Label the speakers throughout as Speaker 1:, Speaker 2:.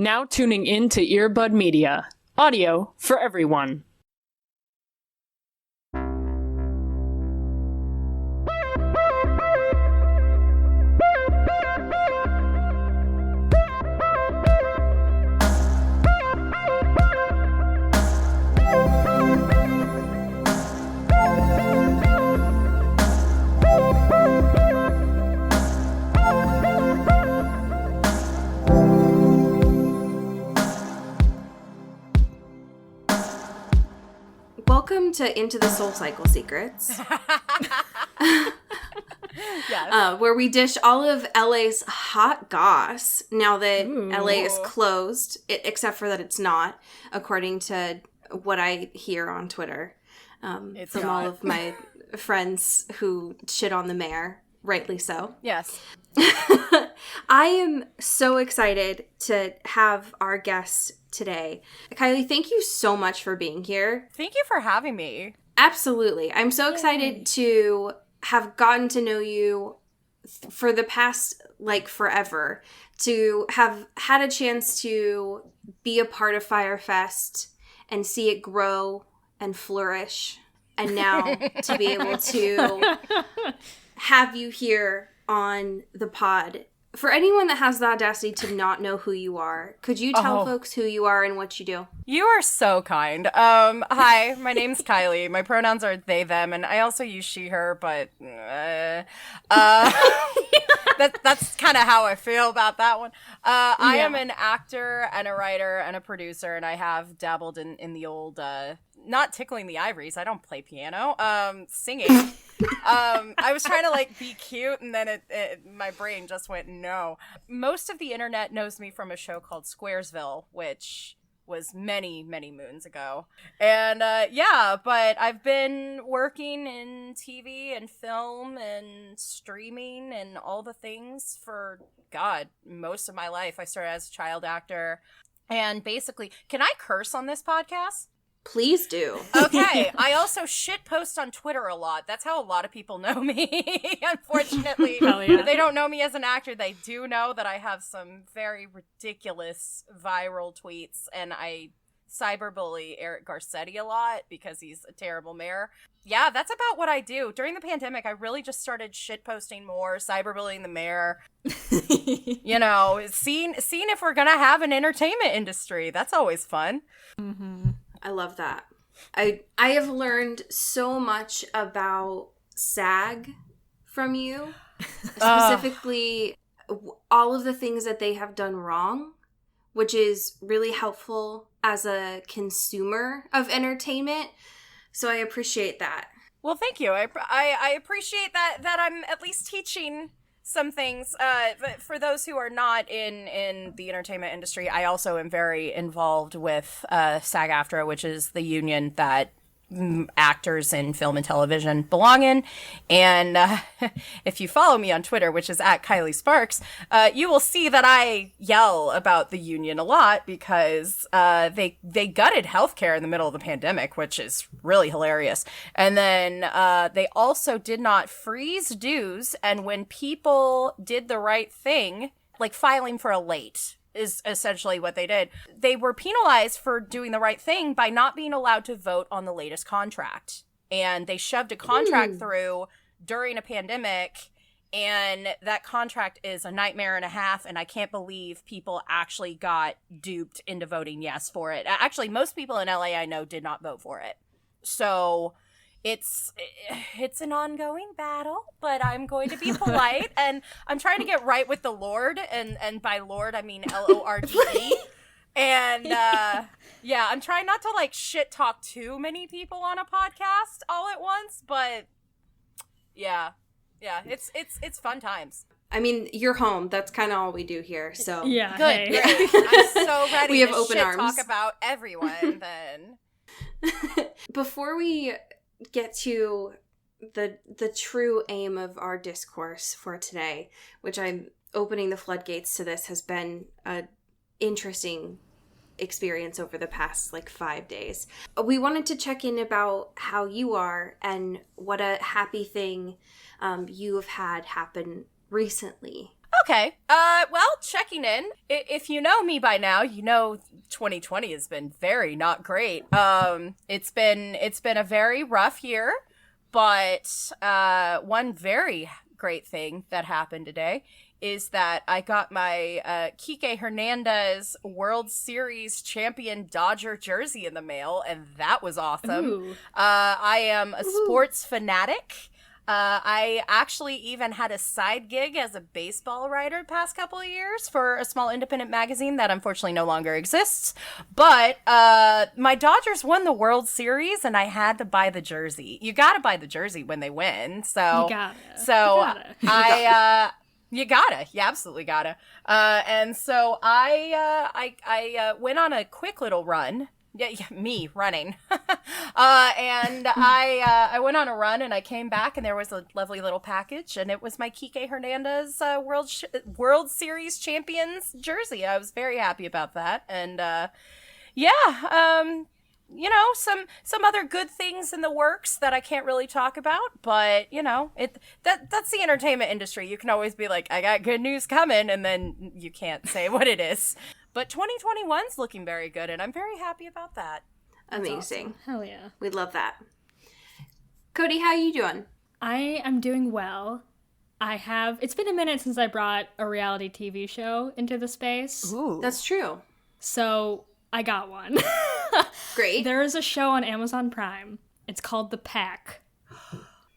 Speaker 1: Now tuning in to Earbud Media. Audio for everyone.
Speaker 2: Welcome to Into the Soul Cycle Secrets,
Speaker 3: Yes.
Speaker 2: where we dish all of LA's hot goss now that LA is closed, except for that it's not, according to what I hear on Twitter from all of my friends who shit on the mayor, rightly so.
Speaker 3: Yes.
Speaker 2: I am so excited to have our guest today. Kylie, thank you so much for being here.
Speaker 3: Thank you for having me.
Speaker 2: Absolutely. I'm so excited to have gotten to know you for the past, forever. To have had a chance to be a part of Firefest and see it grow and flourish. And now to be able to have you here on the pod. For anyone that has the audacity to not know who you are, could you tell folks who you are and what you do?
Speaker 3: You are so kind. Hi, my name's Kylie. My pronouns are they, them, and I also use she, her, but that's kind of how I feel about that one. I am an actor and a writer and a producer, and I have dabbled in the old, not tickling the ivories, I don't play piano, singing. I was trying to be cute, and then my brain just went no. Most of the internet knows me from a show called Squaresville, which was many, many moons ago. And but I've been working in TV and film and streaming and all the things for, most of my life. I started as a child actor. And basically, can I curse on this podcast?
Speaker 2: Please do.
Speaker 3: Okay. I also shitpost on Twitter a lot. That's how a lot of people know me. Unfortunately, if they don't know me as an actor, they do know that I have some very ridiculous viral tweets, and I cyberbully Eric Garcetti a lot because he's a terrible mayor. Yeah, that's about what I do. During the pandemic, I really just started shitposting more, cyberbullying the mayor. Seeing if we're gonna have an entertainment industry. That's always fun.
Speaker 2: Mm-hmm. I love that. I have learned so much about SAG from you, specifically all of the things that they have done wrong, which is really helpful as a consumer of entertainment. So I appreciate that.
Speaker 3: Well, thank you. I appreciate that I'm at least teaching some things. But for those who are not in the entertainment industry, I also am very involved with SAG-AFTRA, which is the union that actors in film and television belong in. And if you follow me on Twitter, which is at Kylie Sparks, you will see that I yell about the union a lot because they gutted healthcare in the middle of the pandemic, which is really hilarious. And then they also did not freeze dues. And when people did the right thing, like filing for a late, is essentially what they did. They were penalized for doing the right thing by not being allowed to vote on the latest contract. And they shoved a contract through during a pandemic, and that contract is a nightmare and a half, and I can't believe people actually got duped into voting yes for it. Actually, most people in LA I know did not vote for it. So it's an ongoing battle, but I'm going to be polite, and I'm trying to get right with the Lord, and by Lord I mean Lorde. And I'm trying not to shit talk too many people on a podcast all at once, but it's fun times.
Speaker 2: I mean, you're home. That's kind of all we do here. So
Speaker 1: yeah,
Speaker 3: good. Great. I'm so ready.
Speaker 2: We have
Speaker 3: to
Speaker 2: open
Speaker 3: shit
Speaker 2: arms.
Speaker 3: Talk about everyone then.
Speaker 2: Before we get to the true aim of our discourse for today, which I'm opening the floodgates to this, has been a interesting experience over the past 5 days. We wanted to check in about how you are and what a happy thing you have had happen recently.
Speaker 3: Okay. Well, checking in. If you know me by now, you know 2020 has been very not great. It's been a very rough year, but one very great thing that happened today is that I got my Kike Hernandez World Series champion Dodger jersey in the mail, and that was awesome.
Speaker 1: Ooh.
Speaker 3: I am a sports fanatic. I actually even had a side gig as a baseball writer past couple of years for a small independent magazine that unfortunately no longer exists. But my Dodgers won the World Series, and I had to buy the jersey. You gotta buy the jersey when they win. So,
Speaker 1: You gotta.
Speaker 3: you gotta. You absolutely gotta. And so I went on a quick little run. Yeah, me running. And I went on a run and I came back and there was a lovely little package and it was my Kike Hernandez World Series champions jersey. I was very happy about that. And you know, some other good things in the works that I can't really talk about, but you know, that's the entertainment industry. You can always be like, I got good news coming, and then you can't say what it is. But 2021's looking very good, and I'm very happy about that.
Speaker 2: Amazing.
Speaker 1: Awesome. Hell yeah.
Speaker 2: We love that. Cody, how you doing?
Speaker 1: I am doing well. It's been a minute since I brought a reality TV show into the space.
Speaker 3: Ooh.
Speaker 2: That's true.
Speaker 1: So I got one.
Speaker 2: Great.
Speaker 1: There is a show on Amazon Prime. It's called The Pack.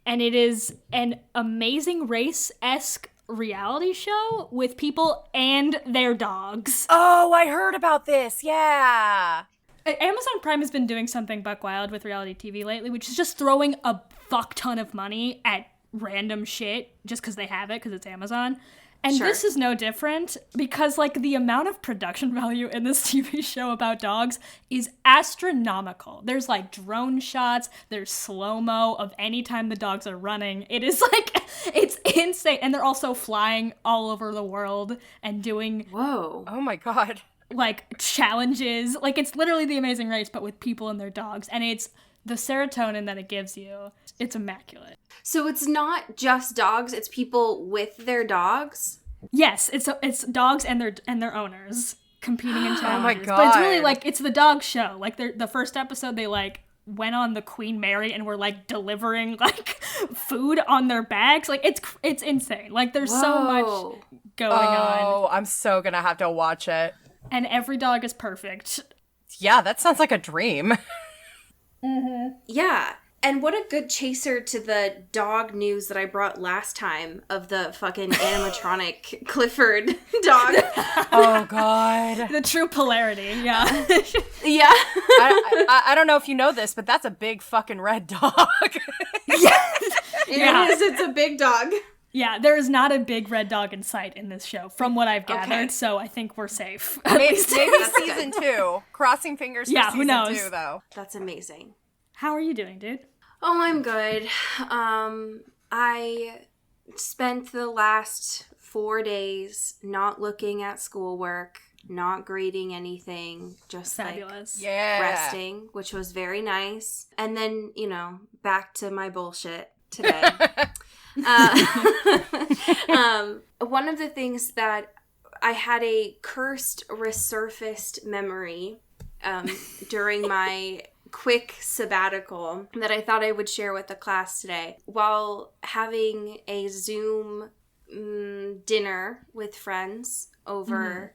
Speaker 1: And it is an Amazing Race-esque reality show with people and their dogs.
Speaker 3: Oh, I heard about this. Yeah.
Speaker 1: Amazon Prime has been doing something buck wild with reality TV lately, which is just throwing a fuck ton of money at random shit just because they have it, because it's Amazon. And
Speaker 2: Sure.
Speaker 1: This is no different, because like the amount of production value in this TV show about dogs is astronomical. There's like drone shots, there's slow-mo of any time the dogs are running. It is like, it's insane. And they're also flying all over the world and doing
Speaker 2: Whoa.
Speaker 3: Oh my God.
Speaker 1: like challenges. Like it's literally The Amazing Race, but with people and their dogs. And it's the serotonin that it gives you. It's immaculate.
Speaker 2: So it's not just dogs, it's people with their dogs?
Speaker 1: Yes, it's dogs and their owners competing in challenges.
Speaker 3: Oh my
Speaker 1: But it's really
Speaker 3: God.
Speaker 1: like, it's the dog show. Like the first episode, they like went on the Queen Mary and were like delivering like food on their bags. Like it's insane. Like there's so much
Speaker 2: Whoa.
Speaker 1: going on,
Speaker 3: Oh, I'm so gonna have to watch it.
Speaker 1: and every dog is perfect.
Speaker 3: Yeah, that sounds like a dream.
Speaker 2: Yeah. And what a good chaser to the dog news that I brought last time of the fucking animatronic Clifford dog.
Speaker 3: Oh God.
Speaker 1: The true polarity, yeah.
Speaker 2: Yeah.
Speaker 3: I don't know if you know this, but that's a big fucking red dog.
Speaker 1: Yeah.
Speaker 2: It is. It's a big dog.
Speaker 1: Yeah, there is not a big red dog in sight in this show, from what I've gathered,
Speaker 2: Okay.
Speaker 1: so I think we're safe.
Speaker 3: Maybe
Speaker 2: That's
Speaker 3: season 2. Crossing fingers for
Speaker 1: Yeah, who
Speaker 3: season
Speaker 1: knows?
Speaker 3: 2, though.
Speaker 2: That's amazing.
Speaker 1: How are you doing, dude?
Speaker 2: Oh, I'm good. I spent the last 4 days not looking at schoolwork, not grading anything, just
Speaker 1: Fabulous.
Speaker 3: Yeah.
Speaker 2: resting, which was very nice. And then, back to my bullshit today. One of the things that I had a cursed resurfaced memory during my quick sabbatical that I thought I would share with the class today. While having a Zoom dinner with friends over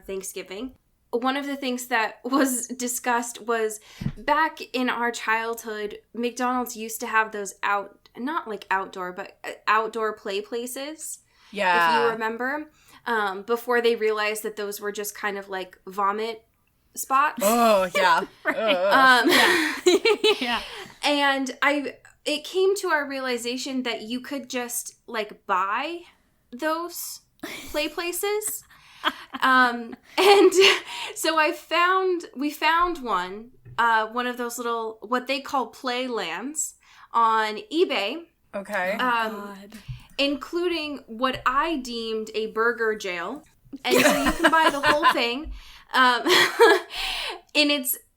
Speaker 2: Thanksgiving, one of the things that was discussed was back in our childhood, McDonald's used to have those not like outdoor, but outdoor play places.
Speaker 3: Yeah.
Speaker 2: If you remember, before they realized that those were just kind of like vomit spots.
Speaker 3: Oh, yeah.
Speaker 1: Yeah.
Speaker 2: And it came to our realization that you could just like buy those play places. And so we found one of those little, what they call play lands on eBay.
Speaker 3: Okay.
Speaker 1: God.
Speaker 2: Including what I deemed a burger jail. And so you can buy the whole thing. And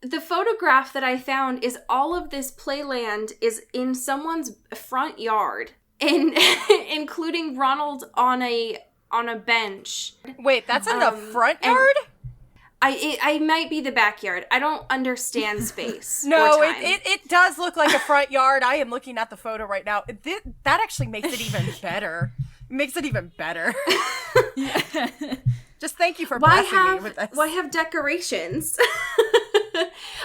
Speaker 2: the photograph that I found is all of this playland is in someone's front yard. And including Ronald on a on a bench.
Speaker 3: Wait, that's in the front yard?
Speaker 2: I might be the backyard. I don't understand space.
Speaker 3: No,
Speaker 2: or time.
Speaker 3: it does look like a front yard. I am looking at the photo right now. That actually makes it even better. Makes it even better. Just thank you for blessing me with this.
Speaker 2: Why have decorations?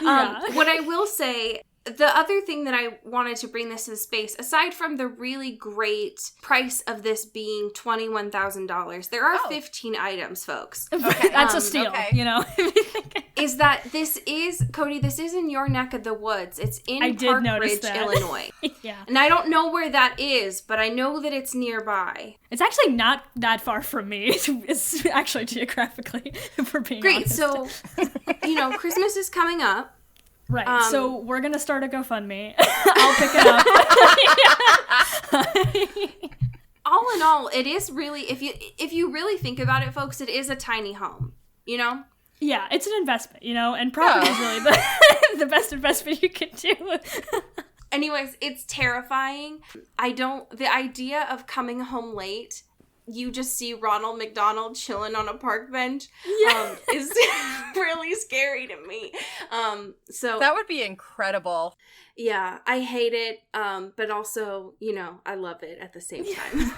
Speaker 2: What I will say, the other thing that I wanted to bring this to the space, aside from the really great price of this being $21,000, there are 15 items, folks.
Speaker 1: Okay. That's a steal, you know?
Speaker 2: Is that this is, Cody, this is in your neck of the woods. It's in Park Ridge, Illinois.
Speaker 1: Yeah.
Speaker 2: And I don't know where that is, but I know that it's nearby.
Speaker 1: It's actually not that far from me. It's actually geographically, if we're being honest.
Speaker 2: So, you know, Christmas is coming up.
Speaker 1: Right, so we're going to start a GoFundMe. I'll pick it up.
Speaker 2: All in all, it is really, if you really think about it, folks, it is a tiny home, you know?
Speaker 1: Yeah, it's an investment, you know? And property is really the best investment you can do.
Speaker 2: Anyways, it's terrifying. The idea of coming home late, you just see Ronald McDonald chilling on a park bench is really scary to me. So
Speaker 3: that would be incredible.
Speaker 2: Yeah, I hate it, but also, you know, I love it at the same time.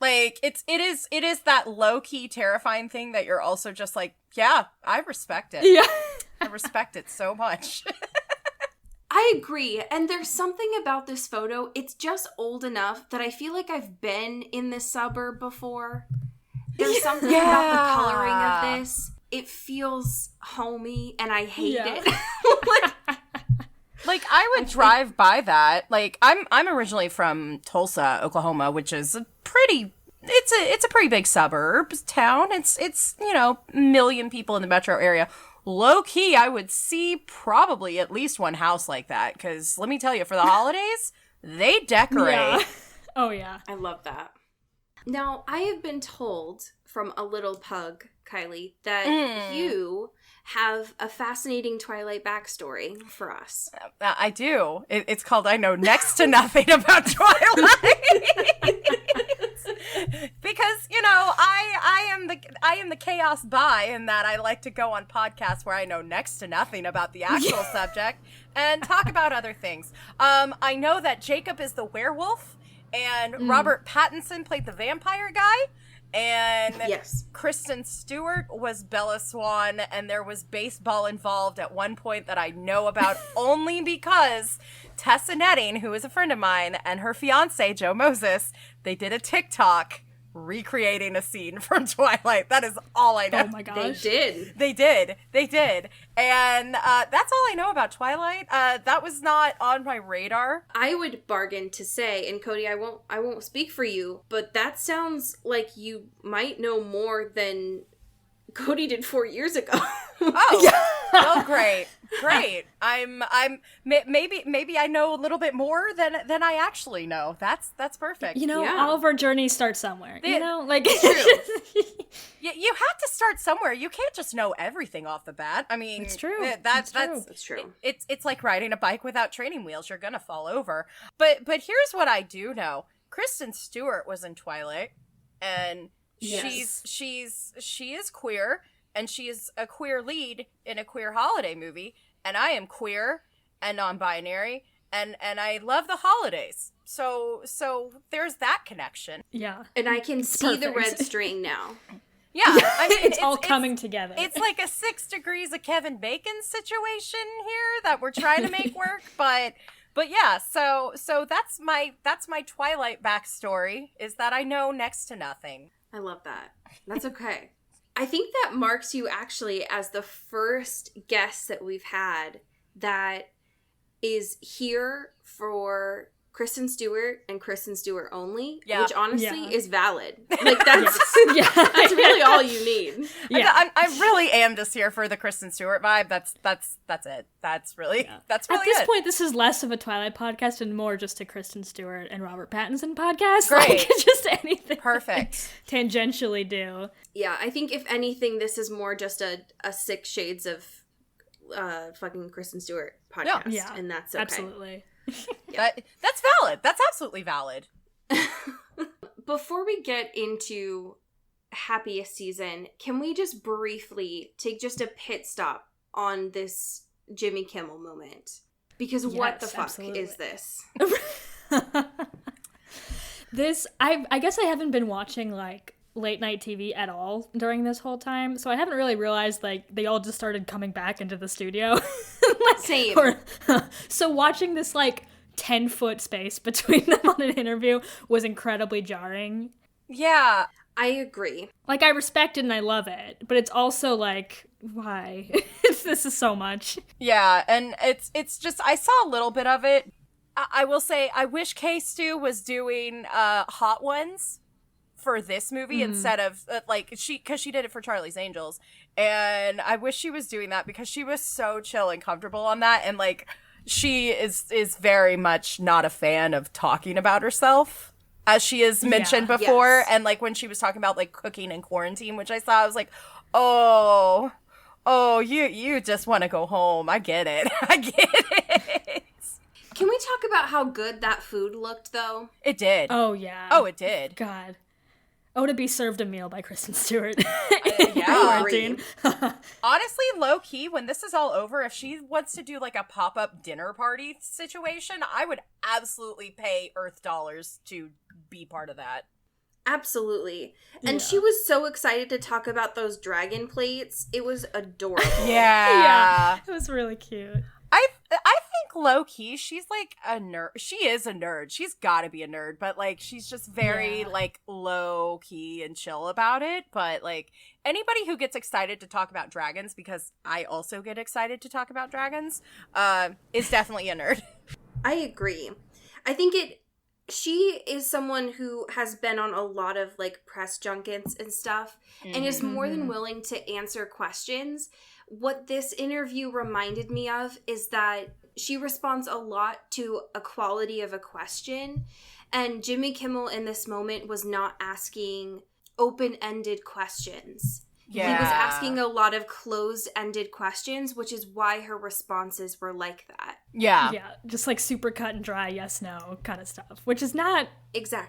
Speaker 3: Like, it is that low-key terrifying thing that you're also just like, yeah, I respect it.
Speaker 1: Yeah.
Speaker 3: I respect it so much.
Speaker 2: I agree. And there's something about this photo. It's just old enough that I feel like I've been in this suburb before. There's something about the coloring of this. It feels homey and I hate it.
Speaker 3: Like, I would drive by that. Like, I'm originally from Tulsa, Oklahoma, which is a pretty big suburb town. It's you know, 1 million people in the metro area. Low key, I would see probably at least one house like that, because let me tell you, for the holidays, they decorate.
Speaker 1: Yeah. Oh, yeah.
Speaker 2: I love that. Now, I have been told from a little pug, Kylie, that you have a fascinating Twilight backstory for us.
Speaker 3: I do. It's called I Know Next to Nothing About Twilight. Because, you know, I am the chaos bi in that I like to go on podcasts where I know next to nothing about the actual subject and talk about other things. I know that Jacob is the werewolf and Robert Pattinson played the vampire guy. And Kristen Stewart was Bella Swan, and there was baseball involved at one point that I know about only because Tessa Netting, who is a friend of mine, and her fiance, Joe Moses, they did a TikTok recreating a scene from Twilight. That is all I know.
Speaker 1: Oh my gosh.
Speaker 2: They
Speaker 3: did. And that's all I know about Twilight. That was not on my radar.
Speaker 2: I would bargain to say, and Cody, I won't speak for you, but that sounds like you might know more than Cody did 4 years ago.
Speaker 3: Well, great. I'm maybe I know a little bit more than I actually know. That's perfect.
Speaker 1: You know, all of our journeys start somewhere. You know, like
Speaker 3: you have to start somewhere. You can't just know everything off the bat. I mean,
Speaker 1: it's true.
Speaker 3: That's
Speaker 2: true.
Speaker 3: It's like riding a bike without training wheels. You're gonna fall over. But here's what I do know. Kristen Stewart was in Twilight, and she is queer, and she is a queer lead in a queer holiday movie, and I am queer and non-binary, and I love the holidays. So there's that connection.
Speaker 1: Yeah.
Speaker 2: And I can see the red string now.
Speaker 3: Yeah, I mean,
Speaker 1: it's all coming together.
Speaker 3: It's like a 6 degrees of Kevin Bacon situation here that we're trying to make work, but yeah, so that's my Twilight backstory, is that I know next to nothing.
Speaker 2: I love that. That's okay. I think that marks you actually as the first guest that we've had that is here for Kristen Stewart and Kristen Stewart only, which honestly is valid. Like that's that's really all you need.
Speaker 3: Yeah, I really am just here for the Kristen Stewart vibe. That's it. That's really
Speaker 1: At this point, this is less of a Twilight podcast and more just a Kristen Stewart and Robert Pattinson podcast.
Speaker 3: Great,
Speaker 1: like, just anything.
Speaker 3: Perfect.
Speaker 1: Tangentially do.
Speaker 2: Yeah, I think if anything, this is more just a 6 Shades of fucking Kristen Stewart podcast, and that's okay.
Speaker 1: Absolutely.
Speaker 3: That's valid. That's absolutely valid.
Speaker 2: before we get into Happiest season, can we just briefly take just a pit stop on this Jimmy Kimmel moment? Because what the fuck is this?
Speaker 1: I guess I haven't been watching, like, late night TV at all during this whole time, so I haven't really realized, like, they all just started coming back into the studio.
Speaker 2: Same.
Speaker 1: So watching this, like, 10-foot space between them on an interview was incredibly jarring.
Speaker 3: Yeah.
Speaker 2: I agree.
Speaker 1: Like, I respect it and I love it, but it's also like, why? This is so much.
Speaker 3: Yeah, and it's just, I saw a little bit of it. I will say, I wish K-Stu was doing Hot Ones for this movie instead of, because she did it for Charlie's Angels, and I wish she was doing that because she was so chill and comfortable on that, and, like, she is very much not a fan of talking about herself, as she has mentioned before. Yes. And, like, when she was talking about, like, cooking in quarantine, which I saw, I was like, oh, you just want to go home. I get it.
Speaker 2: Can we talk about how good that food looked, though?
Speaker 3: It did.
Speaker 1: Oh, yeah.
Speaker 3: Oh, it did.
Speaker 1: God. Oh, to be served a meal by Kristen Stewart.
Speaker 3: Yeah. Honestly, low-key, when this is all over, if she wants to do, like, a pop-up dinner party situation, I would absolutely pay Earth dollars to be part of that.
Speaker 2: Absolutely. And she was so excited to talk about those dragon plates. It was adorable.
Speaker 3: Yeah.
Speaker 1: It was really cute.
Speaker 3: I think low-key, she's, like, a nerd. She is a nerd. She's gotta be a nerd, but, like, she's just very, like, low-key and chill about it. But, like, anybody who gets excited to talk about dragons, because I also get excited to talk about dragons, is definitely a nerd.
Speaker 2: I agree. I think she is someone who has been on a lot of, like, press junkets and stuff, and is more than willing to answer questions. What this interview reminded me of is that she responds a lot to a quality of a question, and Jimmy Kimmel in this moment was not asking open-ended questions. Yeah. He was asking a lot of closed-ended questions, which is why her responses were like that.
Speaker 1: Yeah, just like super cut and dry, yes, no kind of stuff, which is not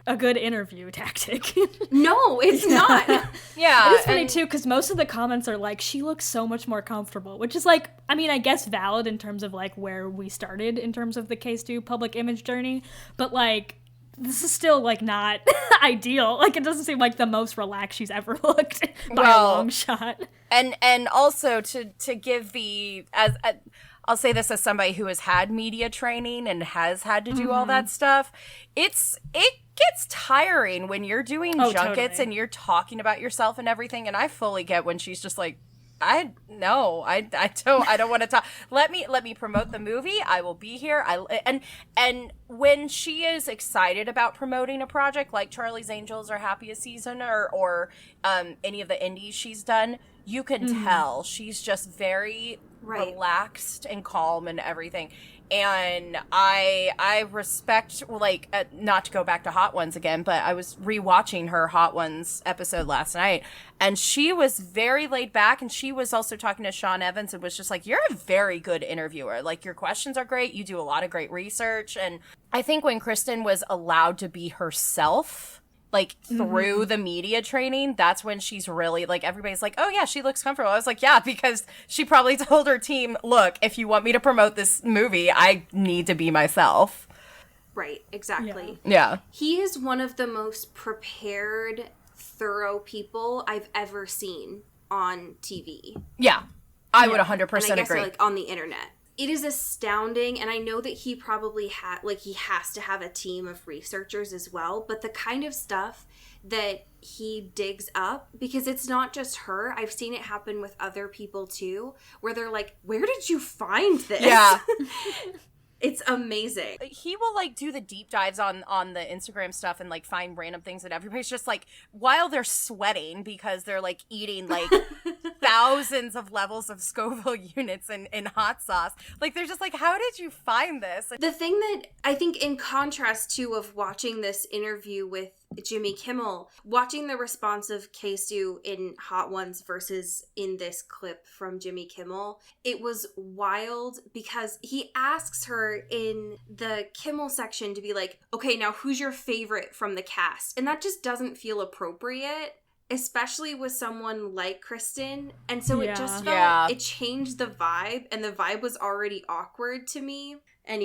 Speaker 1: a good interview tactic.
Speaker 2: No, it's not.
Speaker 1: Yeah. It is funny, too, because most of the comments are like, she looks so much more comfortable, which is, like, I mean, I guess valid in terms of, like, where we started in terms of the K-Stu public image journey, but, like, this is still, like, not ideal. Like, it doesn't seem like the most relaxed she's ever looked by a long shot.
Speaker 3: And also to give I'll say this as somebody who has had media training and has had to do all that stuff. It gets tiring when you're doing junkets and you're talking about yourself and everything. And I fully get when she's just like, I don't want to talk. Let me promote the movie. I will be here. And when she is excited about promoting a project like Charlie's Angels or Happiest Season or any of the indies she's done, you can tell she's just very relaxed and calm and everything. And I respect, like, not to go back to Hot Ones again, but I was rewatching her Hot Ones episode last night, and she was very laid back, and she was also talking to Sean Evans and was just like, you're a very good interviewer. Like, your questions are great. You do a lot of great research. And I think when Kristen was allowed to be herself, like, through the media training, that's when she's really, like, everybody's like, oh, yeah, she looks comfortable. I was like, yeah, because she probably told her team, look, if you want me to promote this movie, I need to be myself.
Speaker 2: Right, exactly.
Speaker 3: Yeah.
Speaker 2: He is one of the most prepared, thorough people I've ever seen on TV.
Speaker 3: Yeah, I would 100%
Speaker 2: and I guess,
Speaker 3: agree.
Speaker 2: Like, on the internet. It is astounding, and I know that he probably he has to have a team of researchers as well, but the kind of stuff that he digs up, because it's not just her, I've seen it happen with other people too, where they're like, where did you find this?
Speaker 3: Yeah.
Speaker 2: It's amazing.
Speaker 3: He will, like, do the deep dives on the Instagram stuff and, like, find random things that everybody's just, like, while they're sweating because they're, like, eating, like, thousands of levels of Scoville units in hot sauce. Like, they're just like, how did you find this?
Speaker 2: The thing that I think, in contrast to of watching this interview with Jimmy Kimmel, watching the response of Keisu in Hot Ones versus in this clip from Jimmy Kimmel, it was wild because he asks her in the Kimmel section to be like, okay, now who's your favorite from the cast? And that just doesn't feel appropriate, especially with someone like Kristen. And so it just felt, it changed the vibe, and the vibe was already awkward to me. And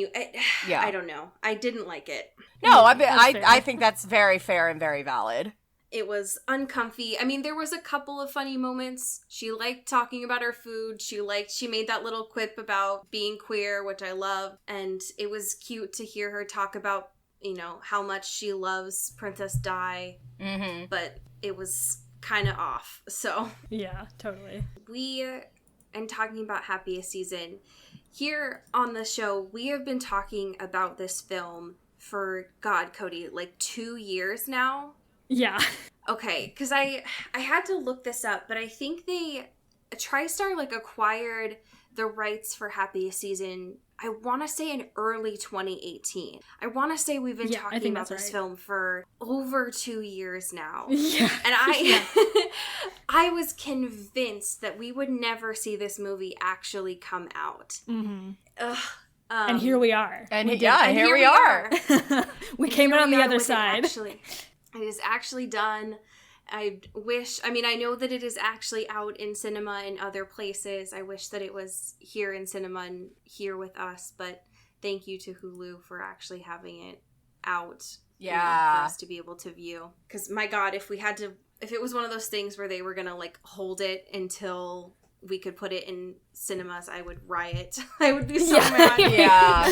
Speaker 2: I don't know. I didn't like it.
Speaker 3: No, I think that's very fair and very valid.
Speaker 2: It was uncomfy. I mean, there was a couple of funny moments. She liked talking about her food. She made that little quip about being queer, which I love. And it was cute to hear her talk about, you know, how much she loves Princess Di. Mm-hmm. But it was kind of off. So
Speaker 1: yeah, totally.
Speaker 2: And talking about Happiest Season, here on the show, we have been talking about this film for, God, Cody, like 2 years now?
Speaker 1: Yeah.
Speaker 2: Okay, because I had to look this up, but I think TriStar, like, acquired the rights for Happiest Season, I want to say in early 2018. I want to say we've been talking about this film for over 2 years now.
Speaker 1: Yeah.
Speaker 2: And I was convinced that we would never see this movie actually come out.
Speaker 1: Mm-hmm. And here we are.
Speaker 3: And here we are.
Speaker 1: We came out on the other side.
Speaker 2: It is actually done. I know that it is actually out in cinema in other places. I wish that it was here in cinema and here with us, but thank you to Hulu for actually having it out for us to be able to view. Because, my God, if it was one of those things where they were going to, like, hold it until we could put it in cinemas, I would riot. I would be so mad.
Speaker 3: Yeah.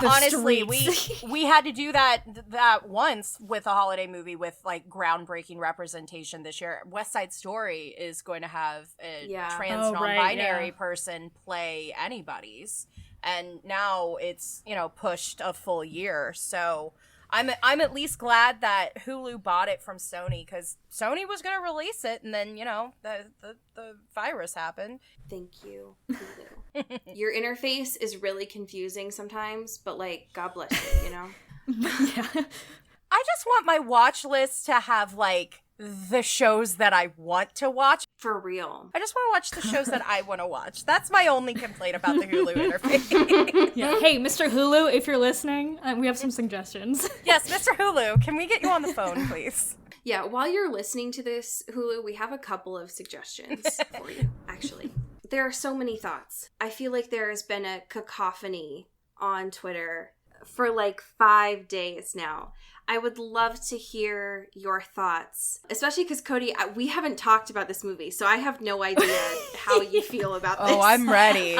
Speaker 3: Honestly,
Speaker 1: streets.
Speaker 3: we had to do that once with a holiday movie with, like, groundbreaking representation this year. West Side Story is going to have a trans non-binary person play anybody's. And now it's, you know, pushed a full year. So I'm at least glad that Hulu bought it from Sony, because Sony was going to release it, and then, you know, the virus happened.
Speaker 2: Thank you, Hulu. Your interface is really confusing sometimes, but, like, God bless you, you know?
Speaker 1: Yeah.
Speaker 3: I just want my watch list to have, like, the shows that I want to watch.
Speaker 2: For real.
Speaker 3: I just want to watch the shows that I want to watch. That's my only complaint about the Hulu interface.
Speaker 1: Yeah. Hey, Mr. Hulu, if you're listening, we have some suggestions.
Speaker 3: Yes, Mr. Hulu, can we get you on the phone, please?
Speaker 2: Yeah, while you're listening to this, Hulu, we have a couple of suggestions for you, actually. There are so many thoughts. I feel like there has been a cacophony on Twitter for like 5 days now. I would love to hear your thoughts, especially because, Cody, we haven't talked about this movie, so I have no idea how you feel about this.
Speaker 3: Oh, I'm ready.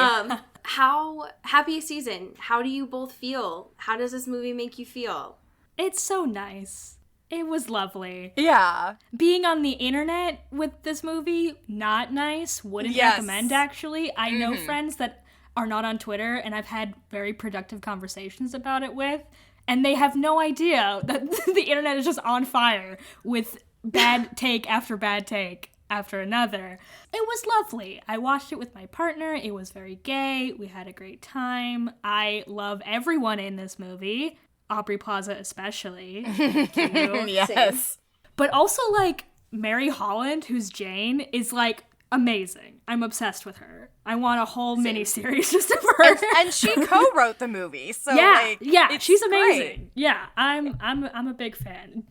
Speaker 2: Happiest Season, how do you both feel? How does this movie make you feel?
Speaker 1: It's so nice. It was lovely.
Speaker 3: Yeah.
Speaker 1: Being on the internet with this movie, not nice. Wouldn't recommend, actually. I know friends that are not on Twitter, and I've had very productive conversations about it with, and they have no idea that the internet is just on fire with bad take after bad take after another. It was lovely. I watched it with my partner. It was very gay. We had a great time. I love everyone in this movie. Aubrey Plaza especially.
Speaker 3: Yes.
Speaker 1: But also, like, Mary Holland, who's Jane, is, like, amazing. I'm obsessed with her. I want a whole mini-series just of her.
Speaker 3: And she co-wrote the movie, so
Speaker 1: she's amazing. Great. Yeah, I'm a big fan.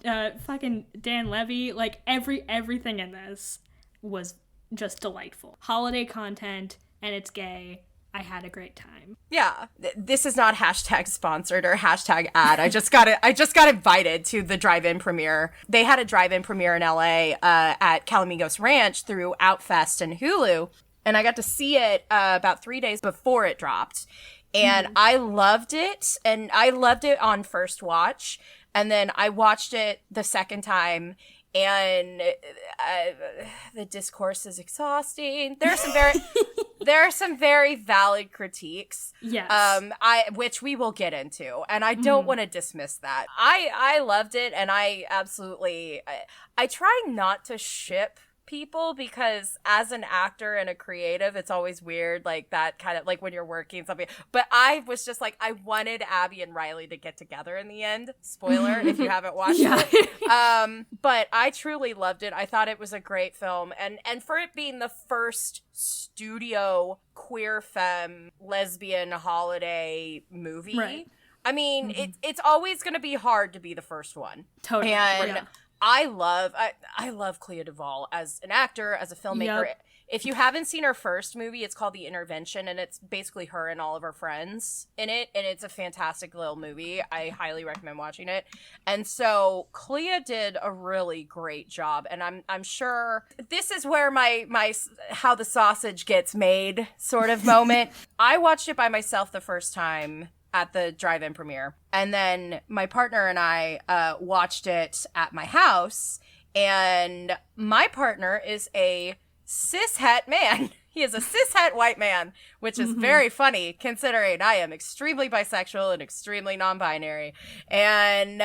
Speaker 1: Fucking Dan Levy, like, everything in this was just delightful. Holiday content, and it's gay. I had a great time.
Speaker 3: Yeah, this is not hashtag sponsored or hashtag ad. I just got invited to the drive-in premiere. They had a drive-in premiere in LA at Calamigos Ranch through Outfest and Hulu, and I got to see it about 3 days before it dropped. And I loved it, and I loved it on first watch, and then I watched it the second time, and the discourse is exhausting. There are some very valid critiques.
Speaker 1: Yes.
Speaker 3: Which we will get into, and I don't want to dismiss that. I loved it, and I absolutely I try not to ship people, because as an actor and a creative, it's always weird, like that kind of like when you're working something. But I was just like, I wanted Abby and Riley to get together in the end. Spoiler if you haven't watched it. But I truly loved it. I thought it was a great film, and for it being the first studio queer femme lesbian holiday movie. Right. I mean, it's always going to be hard to be the first one.
Speaker 1: Totally.
Speaker 3: And I love Clea Duvall as an actor, as a filmmaker. Yep. If you haven't seen her first movie, it's called The Intervention, and it's basically her and all of her friends in it, and it's a fantastic little movie. I highly recommend watching it. And so Clea did a really great job, and I'm sure this is where my how the sausage gets made sort of moment. I watched it by myself the first time at the drive-in premiere, and then my partner and I watched it at my house, and my partner is a cishet man. He is a cishet white man, which is very funny considering I am extremely bisexual and extremely non-binary. And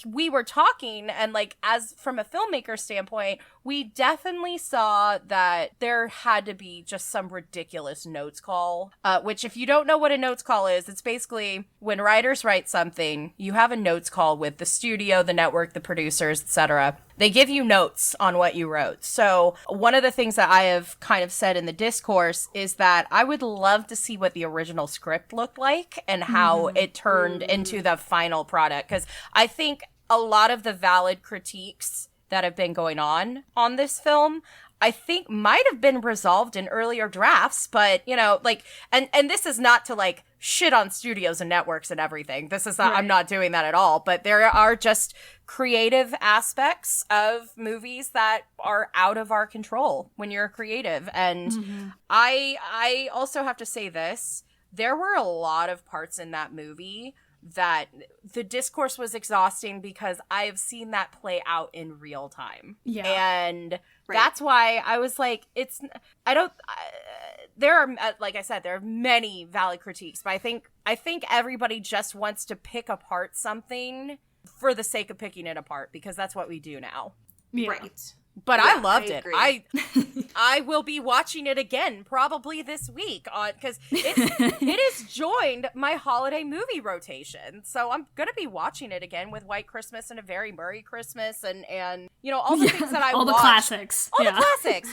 Speaker 3: we were talking, and like, as from a filmmaker standpoint, we definitely saw that there had to be just some ridiculous notes call, which if you don't know what a notes call is, it's basically when writers write something, you have a notes call with the studio, the network, the producers, etc. They give you notes on what you wrote. So one of the things that I have kind of said in the discourse is that I would love to see what the original script looked like and how it turned into the final product. Because I think a lot of the valid critiques that have been going on this film, I think might have been resolved in earlier drafts, but, you know, like, and this is not to, like, shit on studios and networks and everything. This is not, I'm not doing that at all, but there are just creative aspects of movies that are out of our control when you're creative. And I also have to say this, there were a lot of parts in that movie that the discourse was exhausting because I've seen that play out in real time. Yeah. And that's why I was like, there are, like I said, there are many valid critiques, but I think everybody just wants to pick apart something for the sake of picking it apart, because that's what we do now. Yeah. Right. But I loved it. I will be watching it again probably this week because it has joined my holiday movie rotation. So I'm gonna be watching it again with White Christmas and A Very Merry Christmas and you know, all the things that I
Speaker 1: all
Speaker 3: watched.
Speaker 1: The classics.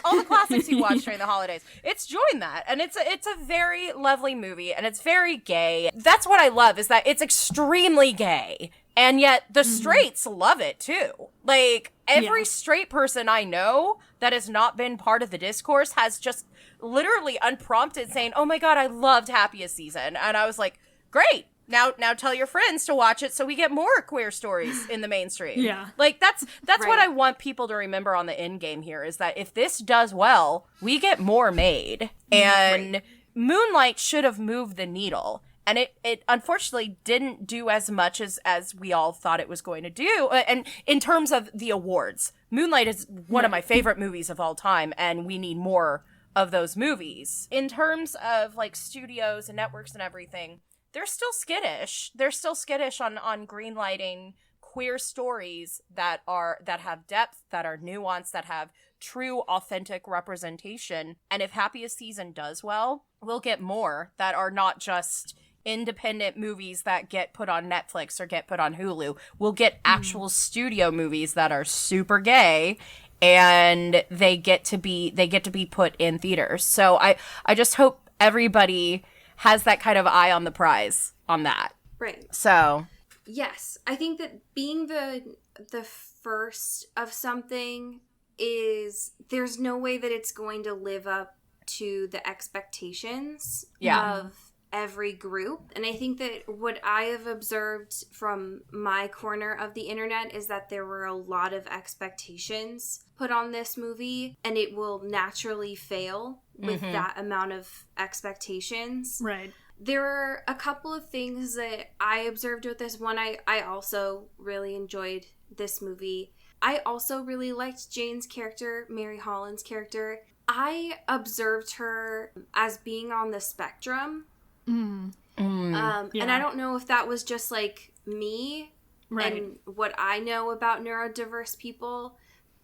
Speaker 3: All the classics you watch during the holidays. It's joined that, and it's a very lovely movie, and it's very gay. That's what I love, is that it's extremely gay. And yet the straights love it too. Like, every straight person I know that has not been part of the discourse has just literally unprompted saying, "Oh my God, I loved Happiest season." And I was like, great. Now tell your friends to watch it so we get more queer stories in the mainstream. Yeah. Like, that's what I want people to remember on the end game here, is that if this does well, we get more made. And Moonlight should have moved the needle. And it unfortunately didn't do as much as we all thought it was going to do. And in terms of the awards, Moonlight is one of my favorite movies of all time, and we need more of those movies. In terms of, like, studios and networks and everything, they're still skittish. They're still skittish on greenlighting queer stories that have depth, that are nuanced, that have true, authentic representation. And if Happiest season does well, we'll get more that are not just independent movies that get put on Netflix or get put on Hulu. We'll get actual studio movies that are super gay, and they get to be put in theaters. So I just hope everybody has that kind of eye on the prize on that.
Speaker 2: Right.
Speaker 3: So
Speaker 2: yes, I think that being the first of something there's no way that it's going to live up to the expectations of every group. And I think that what I have observed from my corner of the internet is that there were a lot of expectations put on this movie, and it will naturally fail with that amount of expectations. Right. There are a couple of things that I observed with this one. I also really enjoyed this movie. I also really liked Jane's character, Mary Holland's character. I observed her as being on the spectrum. And I don't know if that was just, like, me and what I know about neurodiverse people,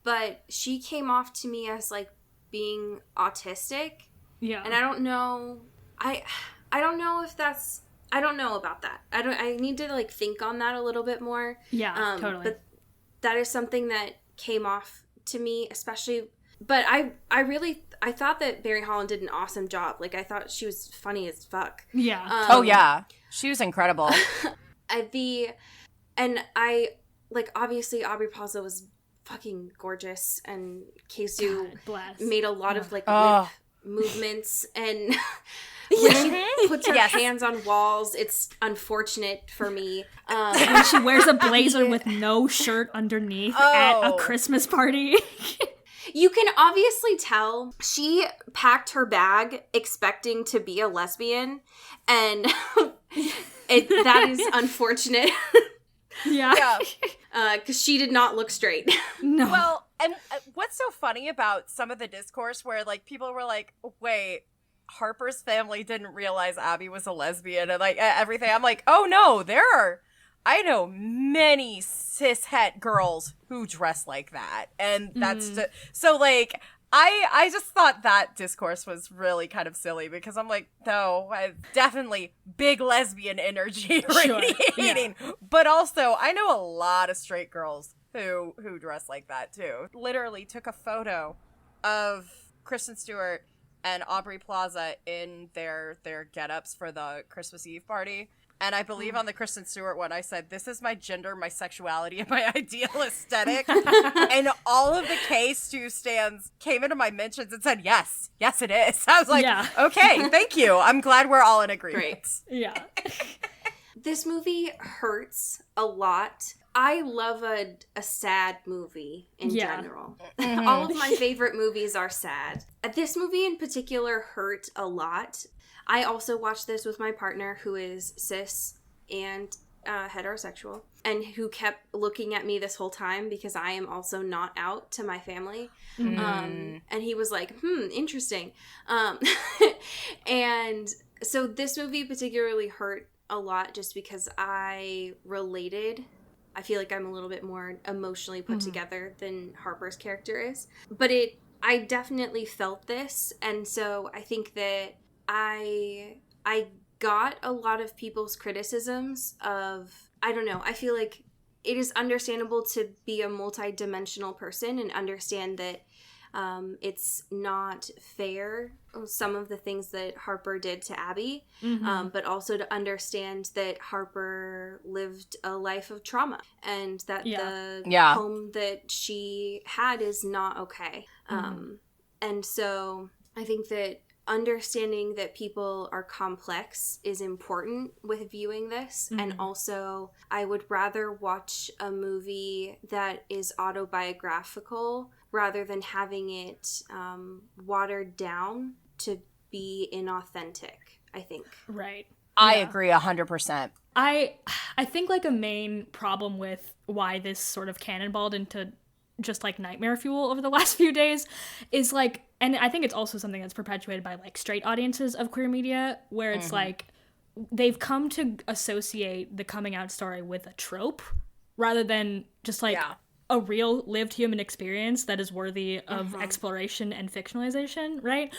Speaker 2: but she came off to me as like being autistic.
Speaker 1: Yeah.
Speaker 2: And I don't know. I don't know if that's. I don't know about that. I need to like think on that a little bit more.
Speaker 1: Yeah, totally.
Speaker 2: But that is something that came off to me, especially. But I thought that Barry Holland did an awesome job. Like, I thought she was funny as fuck.
Speaker 1: Yeah.
Speaker 3: Oh yeah, she was incredible.
Speaker 2: Obviously Aubrey Plaza was fucking gorgeous, and Keisu
Speaker 1: bless.
Speaker 2: made a lot of like lip movements, and when she puts her hands on walls, it's unfortunate for me.
Speaker 1: When she wears a blazer with no shirt underneath at a Christmas party.
Speaker 2: You can obviously tell she packed her bag expecting to be a lesbian, and that is unfortunate.
Speaker 1: Yeah.
Speaker 2: Because she did not look straight.
Speaker 1: No.
Speaker 3: Well, and what's so funny about some of the discourse where, like, people were like, wait, Harper's family didn't realize Abby was a lesbian and, like, everything. I'm like, oh, no, I know many cishet girls who dress like that. And that's so, like, I just thought that discourse was really kind of silly because I'm like, no, definitely big lesbian energy radiating. Yeah. But also, I know a lot of straight girls who dress like that too. Literally took a photo of Kristen Stewart and Aubrey Plaza in their get-ups for the Christmas Eve party. And I believe on the Kristen Stewart one, I said, this is my gender, my sexuality, and my ideal aesthetic. And all of the K-Stu stands came into my mentions and said, yes, it is. I was like, okay, thank you. I'm glad we're all in agreement.
Speaker 2: Great.
Speaker 1: Yeah.
Speaker 2: This movie hurts a lot. I love a sad movie in general. Mm-hmm. All of my favorite movies are sad. This movie in particular hurt a lot. I also watched this with my partner who is cis and heterosexual and who kept looking at me this whole time because I am also not out to my family. And he was like, interesting. And so this movie particularly hurt a lot just because I related. I feel like I'm a little bit more emotionally put together than Harper's character is. But I definitely felt this. And so I think that I got a lot of people's criticisms of, I don't know, I feel like it is understandable to be a multi-dimensional person and understand that it's not fair, some of the things that Harper did to Abby, but also to understand that Harper lived a life of trauma and that the home that she had is not okay. And so I think that understanding that people are complex is important with viewing this. And also, I would rather watch a movie that is autobiographical rather than having it watered down to be inauthentic, I think.
Speaker 1: Right.
Speaker 3: I agree 100%.
Speaker 1: I think like a main problem with why this sort of cannonballed into just like nightmare fuel over the last few days is like, and I think it's also something that's perpetuated by like straight audiences of queer media, where it's like they've come to associate the coming out story with a trope rather than just like a real lived human experience that is worthy of exploration and fictionalization, right?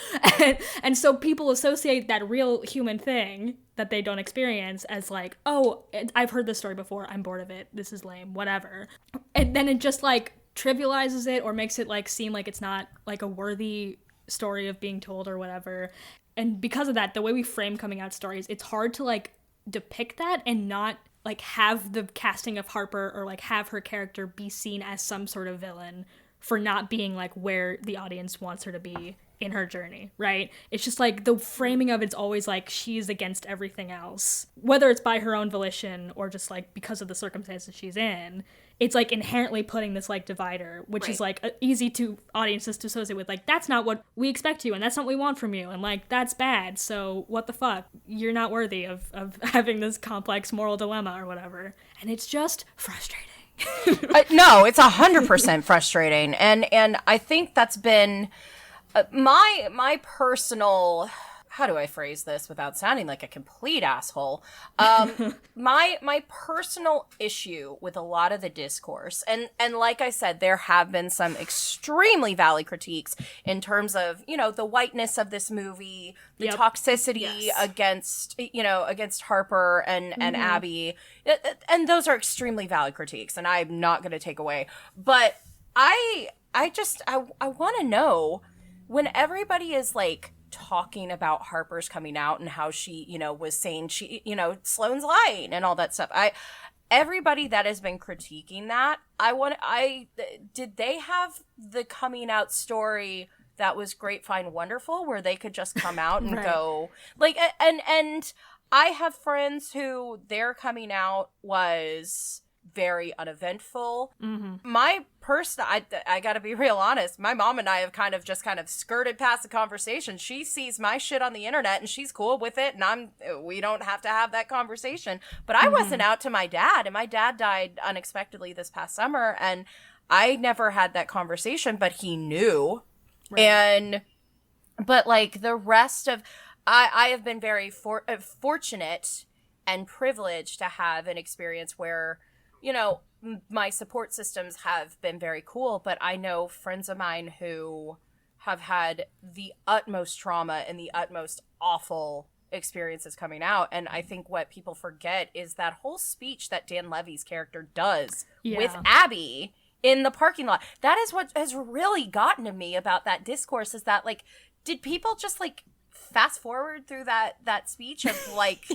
Speaker 1: And so people associate that real human thing that they don't experience as like, oh, I've heard this story before, I'm bored of it, this is lame, whatever. And then it just like trivializes it or makes it like seem like it's not like a worthy story of being told or whatever. And because of that, the way we frame coming out stories, it's hard to like depict that and not like have the casting of Harper or like have her character be seen as some sort of villain for not being like where the audience wants her to be in her journey, right? It's just like the framing of it's always like she's against everything else, whether it's by her own volition or just like because of the circumstances she's in. It's like inherently putting this like divider, which is like easy to audiences to associate with, like, that's not what we expect you and that's not what we want from you and like that's bad, so what the fuck, you're not worthy of having this complex moral dilemma or whatever. And it's just frustrating.
Speaker 3: No, it's 100% frustrating, and I think that's been my personal, how do I phrase this without sounding like a complete asshole? My personal issue with a lot of the discourse, and like I said, there have been some extremely valid critiques in terms of, you know, the whiteness of this movie, the toxicity against Harper and Abby, and those are extremely valid critiques, and I'm not going to take away. But I want to know, when everybody is like talking about Harper's coming out and how she, you know, was saying she, you know, Sloane's lying and all that stuff. Everybody that has been critiquing that, did they have the coming out story that was grapevine wonderful, where they could just come out and go like, and I have friends who their coming out was very uneventful. My person, I gotta be real honest, my mom and I have kind of skirted past the conversation. She sees my shit on the internet and she's cool with it, and we don't have to have that conversation. But I wasn't out to my dad, and my dad died unexpectedly this past summer, and I never had that conversation, but he knew. But like the rest of, I have been very fortunate and privileged to have an experience where, you know, my support systems have been very cool, but I know friends of mine who have had the utmost trauma and the utmost awful experiences coming out. And I think what people forget is that whole speech that Dan Levy's character does with Abby in the parking lot. That is what has really gotten to me about that discourse, is that, like, did people just, like, fast forward through that speech of, like,